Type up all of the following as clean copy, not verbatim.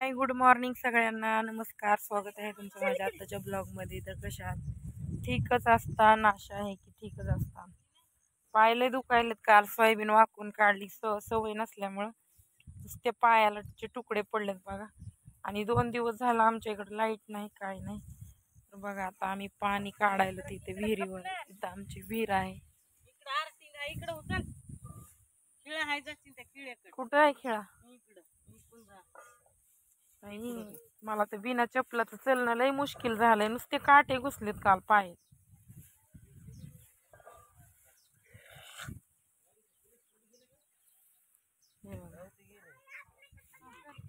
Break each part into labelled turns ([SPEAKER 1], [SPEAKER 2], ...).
[SPEAKER 1] Good morning सगळ्यांना. नमस्कार, स्वागत आहे तुमचं माझ्या आताच्या ब्लॉगमध्ये. तर कशा आहात? ठीकच असता. आशा आहे की ठीकच असता. पायले दुखायलेत. काल सोयाबीन वाकून काढली, सवय नसल्यामुळं नुसते पायाला तुकडे पडलेत बघा. आणि 2 दिवस झाला आमच्या इकडे लाईट नाही, काय नाही. तर बघा आता आम्ही पाणी काढायला तिथे विहिरीवर, तिथं आमची विहीर आहे. कुठं आहे खेळा? नाही, मला तर बिना चपलाचं चलणं लय मुश्किल झालंय. नुसते काटे घुसलेत काल पाय.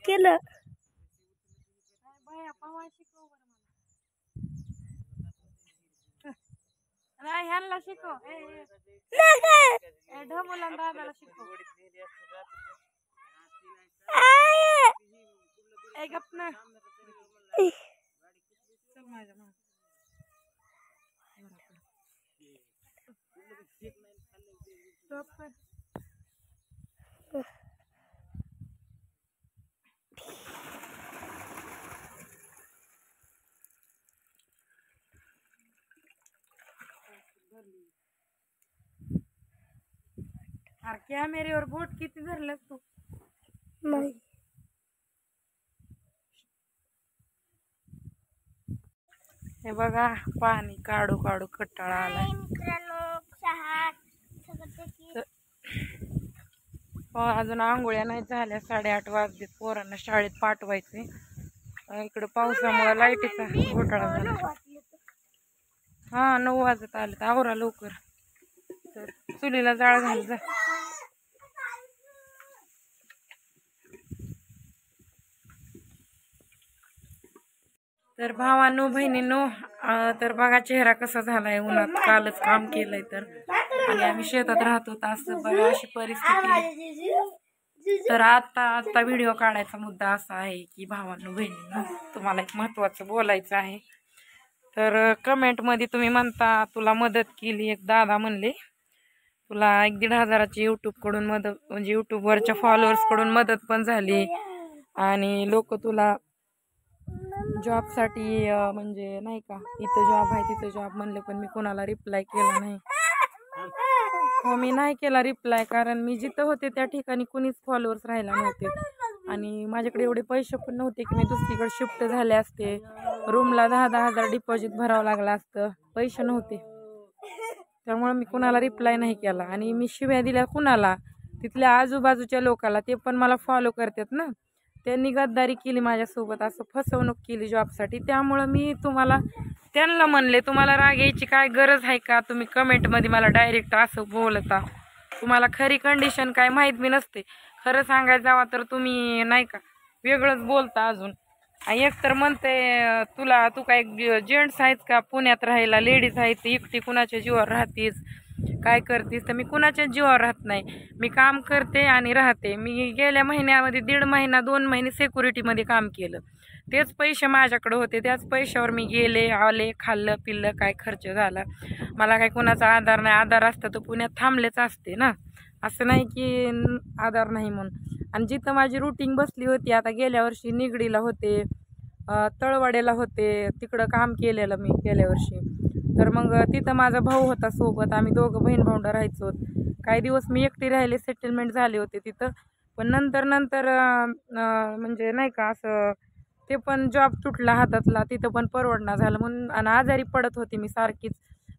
[SPEAKER 2] केलं
[SPEAKER 1] नाही, ह्यांना शिकव. ढमुला दादाला शिकव. गप ना. चल माझ्या मागं. Stop कर. अरे कॅमेऱ्यावर बोट किती धरलं तू?
[SPEAKER 2] नाही.
[SPEAKER 1] हे बघा, पाणी काढू काढू कटाळा आलाय. अजून आंघोळ्या नाही झाल्या. 8:30 वाजले. पोरांना शाळेत पाठवायचे. इकडं पावसामुळे लाईटीचा घोटाळा झाला. हा, 9 वाजत आले. तर आवरा लवकर. तर चुलीला जाळ घाल जा. तर भावांनो, बहिणींनो, तर बघा चेहरा कसा झालाय उन्हात. कालच काम केलंय तर, आणि आम्ही शेतात राहतो. असं बघा अशी परिस्थिती. तर आता व्हिडिओ काढायचा मुद्दा असा आहे की भावांनो, बहिणींनो, तुम्हाला एक महत्वाचं बोलायचं आहे. तर कमेंटमध्ये तुम्ही म्हणता तुला मदत केली. एक दादा म्हणले तुला 1-1.5 हजाराची यूट्यूबकडून मदत, म्हणजे यूट्यूबवरच्या फॉलोअर्सकडून मदत पण झाली. आणि लोक तुला जॉबसाठी म्हणजे नाही का, इथं जॉब आहे तिथं जॉब म्हणले, पण मी कोणाला रिप्लाय केला नाही. हो, मी नाही केला रिप्लाय, कारण मी जिथं होते त्या ठिकाणी कुणीच फॉलोअर्स राहायला नव्हते. आणि माझ्याकडे एवढे पैसे पण नव्हते की मी दुसरीकडे शिफ्ट झाले असते. रूमला 10-10 हजार डिपॉझिट भरावं लागलं असतं. पैसे नव्हते, त्यामुळे मी कुणाला रिप्लाय नाही केला. आणि मी शिव्या दिल्या कुणाला? तिथल्या आजूबाजूच्या लोकाला. ते पण मला फॉलो करतात ना. त्यांनी गद्दारी केली माझ्यासोबत, असं फसवणूक केली जॉबसाठी. त्यामुळं मी त्यांना म्हणले तुम्हाला राग यायची काय गरज आहे का? तुम्ही कमेंटमध्ये मला डायरेक्ट असं बोलता. तुम्हाला खरी कंडिशन काय माहीत बी नसते. खरं सांगायचं जावा तर तुम्ही नाही का वेगळंच बोलता. अजून एक तर म्हणते तू काय जेंट्स आहेत का पुण्यात राहायला? लेडीज आहेत, एकटी कुणाच्या जीवावर राहतीस, काय करतीस? तर मी कुणाच्या जीवावर राहत नाही. मी काम करते आणि राहते. मी गेल्या महिन्यामध्ये 1.5 महिना 2 महिने सिक्युरिटीमध्ये काम केलं. तेच पैसे माझ्याकडे होते. त्याच पैशावर मी गेले, आले, खाल्लं पिल्लं, काय खर्च झाला. मला काय कोणाचा आधार नाही. आधार असता तर पुण्यात थांबलेच असते ना. असं नाही की आधार नाही म्हणून. आणि जिथं माझी रुटीन बसली होती, आता गेल्या वर्षी निगडीला होते, तळवाड्याला होते, तिकडं काम केलेलं मी गेल्या वर्षी. तर मग तिथं माझा भाऊ होता सोबत. आम्ही दोघं बहीण भावंडं राहायचो. काही दिवस मी एकटी राहिले, सेटलमेंट झाले होते तिथं. पण नंतर म्हणजे नाही का असं ते पण जॉब तुटला हातातला, तिथं पण परवडणं झालं म्हणून. आणि आजारी पडत होती मी सारखीच,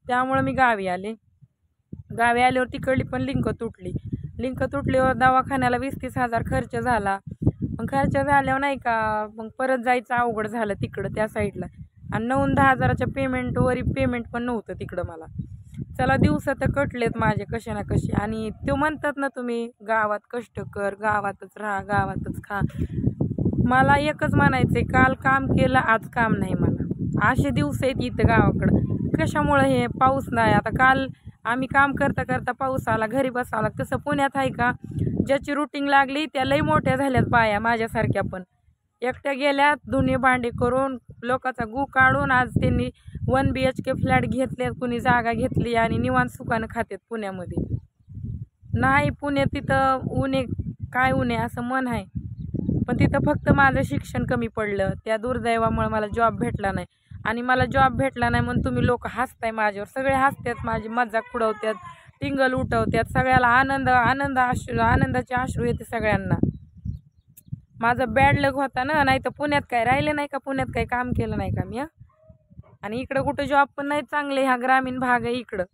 [SPEAKER 1] त्यामुळं मी गावी आल्यावर तिकडली पण लिंक तुटल्यावर दवाखान्याला 20-30 हजार खर्च झाला. मग खर्च झाल्यावर नाही का मग परत जायचं अवघड झालं तिकडं त्या साईडला. आणि 9-10 हजाराच्या पेमेंट पण नव्हतं तिकडं मला. चला दिवस तर कटलेत माझे कसे ना कसे. आणि तो म्हणतात ना तुम्ही गावात कष्ट कर, गावातच राहा, गावातच खा. मला एकच म्हणायचंय, काल काम केलं आज काम नाही. मला असे दिवस आहेत इथं गावाकडं. कशामुळं? हे पाऊस नाही. आता काल आम्ही काम करता करता पाऊस आला, घरी बसावं. तसं पुण्यात आहे का? ज्याची रुटीन लागली त्या लई मोठ्या झाल्यात बाया माझ्यासारख्या पण. एकट्या गेल्यात धुणे भांडे करून, लोकांचा गू काढून. आज त्यांनी 1 BHK फ्लॅट घेतले, कुणी जागा घेतली आणि निवांत सुखानं खातात पुण्यामध्ये. नाही, पुण्यात तिथं ऊन काय ऊन आहे असं मन आहे. पण तिथं फक्त माझं शिक्षण कमी पडलं. त्या दुर्दैवामुळे मला जॉब भेटला नाही. आणि मला जॉब भेटला नाही म्हणून तुम्ही लोक हसताय माझ्यावर. सगळे हसतात, माझी मजाक उडवतात, टिंगल उठवतात. सगळ्याला आनंदाचे अश्रू येते सगळ्यांना. माझं बॅड लक होता ना, नाही तर पुण्यात काय राहिले नाही का, पुण्यात काही काम केलं नाही का मी. आणि इकडं कुठं जॉब पण नाही चांगले, हा ग्रामीण भाग आहे. इकडं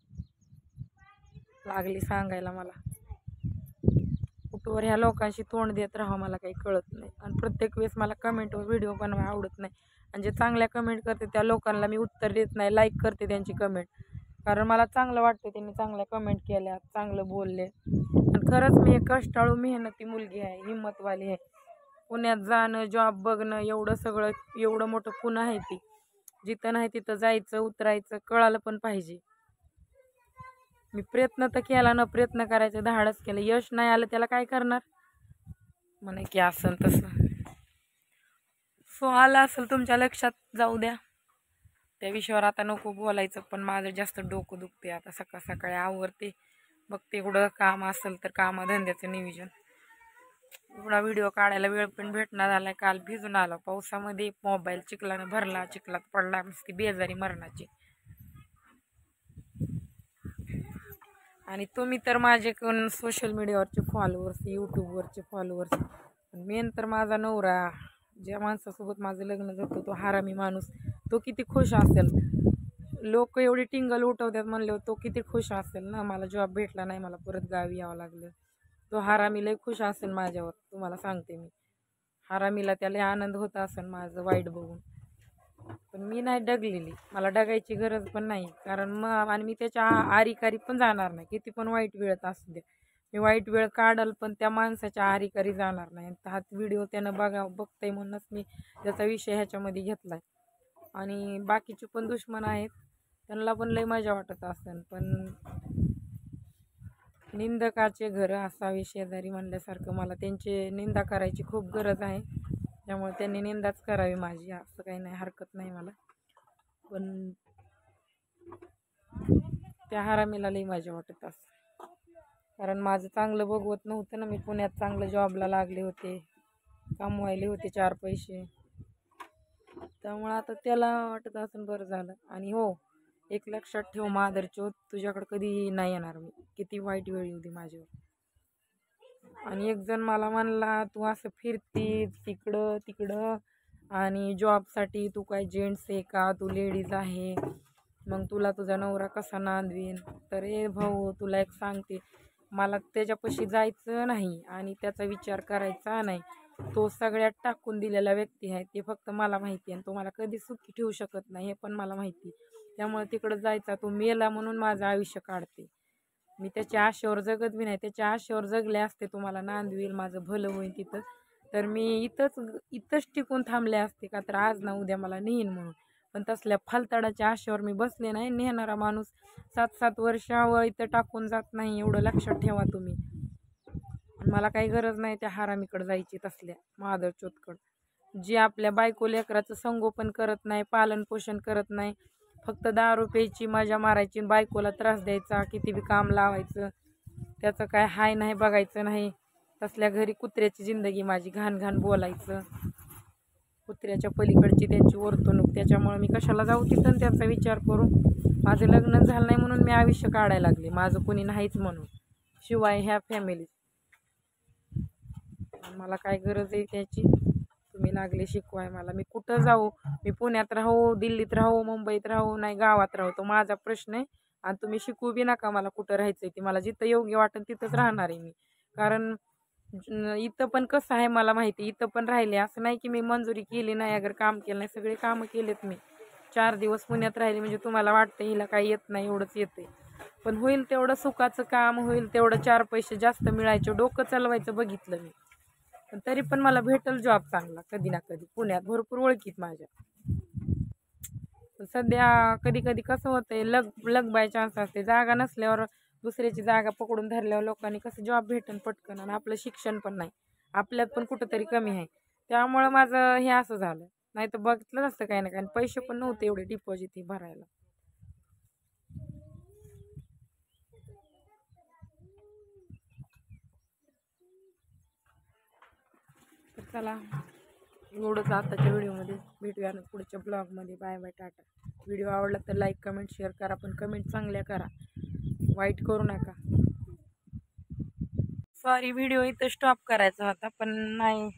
[SPEAKER 1] लागली सांगायला मला. कुठवर ह्या लोकांशी तोंड देत राहा मला काही कळत नाही. आणि प्रत्येक वेळेस मला कमेंटवर व्हिडिओ बनवायला आवडत नाही. आणि जे चांगल्या कमेंट करते त्या लोकांना मी उत्तर देत नाही, लाईक करते त्यांची कमेंट. कारण मला चांगलं वाटतं त्यांनी चांगल्या कमेंट केल्या, चांगलं बोलले. आणि खरंच मी एक कष्टाळू मेहनती मुलगी आहे, हिंमतवाली आहे. पुण्यात जाणं, जॉब बघणं, एवढं सगळं, एवढं मोठं पुणे आहे ती. जिथं नाही तिथं जायचं, उतरायचं, कळालं पण पाहिजे. मी प्रयत्न तर केला ना, प्रयत्न करायचं धाडस केलं. यश नाही आलं त्याला काय करणार म्हणे की असं तसं. सो आलं असेल तुमच्या लक्षात, जाऊ द्या. त्या विषयावर आता नको बोलायचं. पण माझं जास्त डोकं दुखते आता. सकाळ सकाळी आवरते, बघते कुठं काम असेल तर कामधंद्याचं नियोजन. एवढा व्हिडिओ काढायला वेळ पण भेटणार झालाय. काल भिजून आला पावसामध्ये, मोबाईल चिखलानं भरला, चिखलात पडला, नुसती बेजारी मरणाची. आणि तुम्ही तर माझे सोशल मीडियावरचे फॉलोअर्स, यूट्यूबवरचे फॉलोअर्स. मेन तर माझा नवरा, ज्या माणसासोबत माझं लग्न झालं तो हरामी माणूस, तो किती खुश असेल. लोक एवढी टिंगल उठवतात म्हणल्यावर तो किती खुश असेल ना. मला जॉब भेटला नाही, मला परत गावी यावं लागलं. तो हरामी लय खुश असेल माझ्यावर, तुम्हाला सांगते मी. हरामीला त्याला आनंद होत असेल माझं वाईट बघून. पण मी नाही डगलेली, मला डगायची गरज पण नाही. कारण आणि मी त्याच्या आरीकारी पण जाणार नाही, किती पण वाईट वेळत असू दे. मी वाईट वेळ काढल पण त्या माणसाच्या आरीकारी जाणार नाही. हा व्हिडिओ त्यानं बघताय म्हणूनच मी त्याचा विषय ह्याच्यामध्ये घेतलाय. आणि बाकीचे पण दुश्मन आहेत, त्यांना पण लय मजा वाटत असेल. पण निंदकाचे घर असावे शेजारी म्हणल्यासारखं, मला त्यांची निंदा करायची खूप गरज आहे. त्यामुळे त्यांनी निंदाच करावी माझी, असं काही नाही, हरकत नाही मला. पण त्या हरामीला लई मजा वाटत असं. कारण माझं चांगलं बघवत नव्हतं ना. मी पुण्यात चांगलं जॉबला लागले होते, कमवायले होते 4 पैसे. त्यामुळे आता त्याला वाटत असं बरं झालं. आणि हो, एक लक्षात ठेव मादरचोद, तुझ्याकडे कधी नाही येणार मी, किती वाईट वेळ येऊ दे माझ्यावर. आणि एक जण मला म्हणला, तू असं फिरती तिकडं तिकडं आणि जॉबसाठी, तू काय जेंट्स आहे का, तू लेडीज आहे, मग तुला तुझा नवरा कसा नांदवीन. तर ए भाऊ, तुला एक सांगते, मला त्याच्यापाशी जायचं नाही आणि त्याचा विचार करायचा नाही. तो सगळ्यात टाकून दिलेला व्यक्ती आहे, ते फक्त मला माहिती. आणि तो मला कधी सुखी ठेवू शकत नाही हे पण मला माहिती. त्यामुळे तिकडं जायचा, तो मेला म्हणून माझं आयुष्य काढते. मी त्याच्या आशेवर जगत बी नाही. त्याच्या आशेवर जगले असते, तुम्हाला नांदवील, माझं भलं होईल तिथं, तर मी इथंच टिकून थांबले असते का, तर आज ना उद्या मला नेईन म्हणून. पण तसल्या फालताडाच्या आशेवर मी बसले नाही. नेणारा माणूस 7-7 वर्षावर इथं टाकून जात नाही, एवढं लक्षात ठेवा तुम्ही. मला काही गरज नाही त्या हरामीकडे जायची, तसल्या मादरचोदकडं, जी आपल्या बायको लेकराचं संगोपन करत नाही, पालन पोषण करत नाही, फक्त दारू प्यायची, मजा मारायची, बायकोला त्रास द्यायचा, किती बी काम लावायचं, त्याचं काय हाय नाही बघायचं नाही. तसल्या घरी कुत्र्याची जिंदगी माझी, घाण घाण बोलायचं, कुत्र्याच्या पलीकडची त्यांची वर्तणूक. त्याच्यामुळे मी कशाला जाऊ तिथं त्याचा विचार करू. माझं लग्न झालं नाही म्हणून मी आयुष्य काढायला लागले, माझं कोणी नाहीच म्हणून, शिवाय ह्या फॅमिलीत. मला काय गरज आहे त्याची, तुम्ही लागले शिकवाय मला. मी कुठं जाऊ, मी पुण्यात राहू, दिल्लीत राहू, मुंबईत राहू, नाही गावात राहू, तो माझा प्रश्न आहे. आणि तुम्ही शिकवू बी नका मला कुठं राहायचं आहे ते. मला जिथं योग्य वाटेल तिथंच राहणार आहे मी. कारण इथं पण कसं आहे मला माहिती, इथं पण राहिले, असं नाही की मी मंजुरी केली नाही, अगर काम केलं नाही, सगळे कामं केलेत मी. 4 दिवस पुण्यात राहिले म्हणजे तुम्हाला वाटतं हिला काही येत नाही, एवढंच येते. पण होईल तेवढं सुखाचं काम, होईल तेवढं 4 पैसे जास्त मिळायचे, डोकं चालवायचं बघितलं मी. पण तरी पण मला भेटल जॉब चांगला कधी ना कधी. पुण्यात भरपूर ओळखीत माझ्या. सध्या कधी कधी कसं होतंय, लग बाय चान्स असते. जागा नसल्यावर, दुसऱ्याची जागा पकडून धरल्यावर लोकांनी कसं जॉब भेटन पटकन. आणि आपलं शिक्षण पण नाही, आपल्यात पण कुठंतरी कमी आहे. त्यामुळं माझं हे असं झालं. नाही तर बघितलं नसतं काही ना काही. पैसे पण नव्हते एवढे डिपॉझिट हे भरायला. चला एवढंच आताच्या व्हिडिओमध्ये. भेटूया ना पुढच्या ब्लॉगमध्ये. Bye bye, Tata. व्हिडिओ आवडला तर लाईक कमेंट शेअर करा, पण कमेंट चांगल्या करा, वाईट करू नका. सॉरी, व्हिडिओ इथं स्टॉप करायचा होता पण नाही,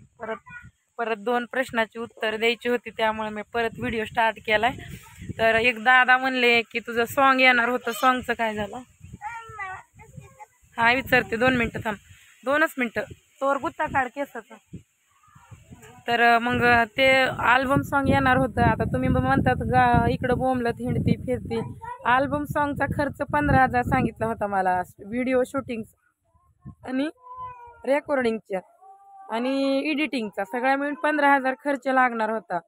[SPEAKER 1] परत 2 प्रश्नाची उत्तर द्यायची होती, त्यामुळे मी परत व्हिडिओ स्टार्ट केलाय. तर एक दादा म्हणले की तुझं सॉन्ग येणार होतं, सॉन्गचं काय झालं? हा विचारते, 2 मिनटं थांब, 2च मिनटं. तोवर गुत्ता काढ केसाचा. तर मग ते अल्बम सॉन्ग येणार होतं. आता तुम्ही म्हणतात इकडं बोंबलत हिंडती फिरती. अल्बम सॉन्गचा खर्च 15,000 सांगितला होता मला, व्हिडिओ शूटिंग आणि रेकॉर्डिंगच्या आणि एडिटिंगचा सगळ्या मिळून 15,000 खर्च लागणार होता.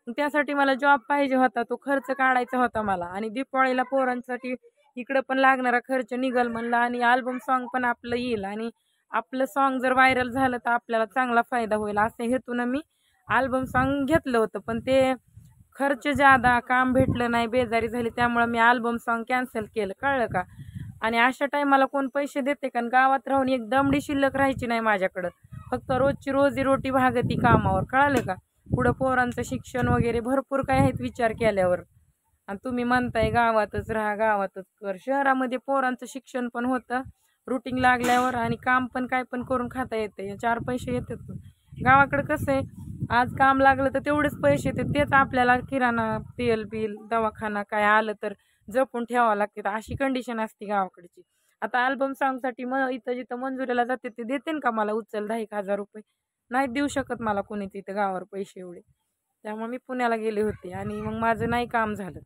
[SPEAKER 1] त्यासाठी मला जॉब पाहिजे होता, तो खर्च काढायचा होता मला. आणि दिवाळीला पोरांसाठी इकडं पण लागणारा खर्च निघल म्हणला, आणि अल्बम सॉन्ग पण आपलं येईल, आणि आपलं सॉन्ग जर व्हायरल झालं तर आपल्याला चांगला फायदा होईल, असं हेतून मी अल्बम सॉन्ग घेतलं होतं. पण ते खर्च जादा, काम भेटलं नाही, बेजारी झाली, त्यामुळे मी अल्बम सॉन्ग कॅन्सल केलं, कळलं का? आणि अशा टायमाला कोण पैसे देते का? गावात राहून एक दमडी शिल्लक राहायची नाही माझ्याकडं, फक्त रोजची रोजी रोटी भागती कामावर, कळालं का? पुढं पोरांचं शिक्षण वगैरे भरपूर काय आहेत विचार केल्यावर. आणि तुम्ही म्हणताय गावातच राहा, गावातच कर. शहरामध्ये पोरांचं शिक्षण पण होतं रुटीन लागल्यावर, आणि काम पण काय पण करून खाता येते, 4 पैसे येतात. गावाकडे कसं आहे, आज काम लागलं तर तेवढेच पैसे येतात, तेच आपल्याला किराणा, तेल बिल, दवाखाना काय आलं तर जपून ठेवावं लागते. अशी कंडिशन असते गावाकडची. आता अल्बम सॉन्गसाठी इथं जिथं मंजुरीला जाते ते देते का मला उचल 10,000 रुपये? नाही देऊ शकत मला कोणीच इथं गावावर पैसे एवढे. त्यामुळे मी पुण्याला गेले होते, आणि मग माझं नाही काम झालं.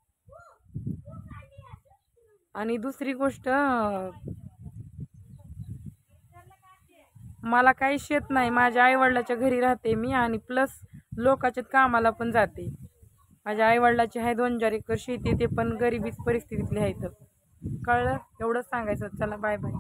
[SPEAKER 1] आणि दुसरी गोष्ट, मला काही शेत नाही, माझ्या आईवडिलाच्या घरी राहते मी, आणि प्लस लोकांच्या कामाला पण जाते. माझ्या आईवडिलाची आहे 2-4 एकर शेती, ते पण गरिबीच परिस्थितीतले आहेत. कळलं? एवढंच सांगायचं. चला बाय बाय.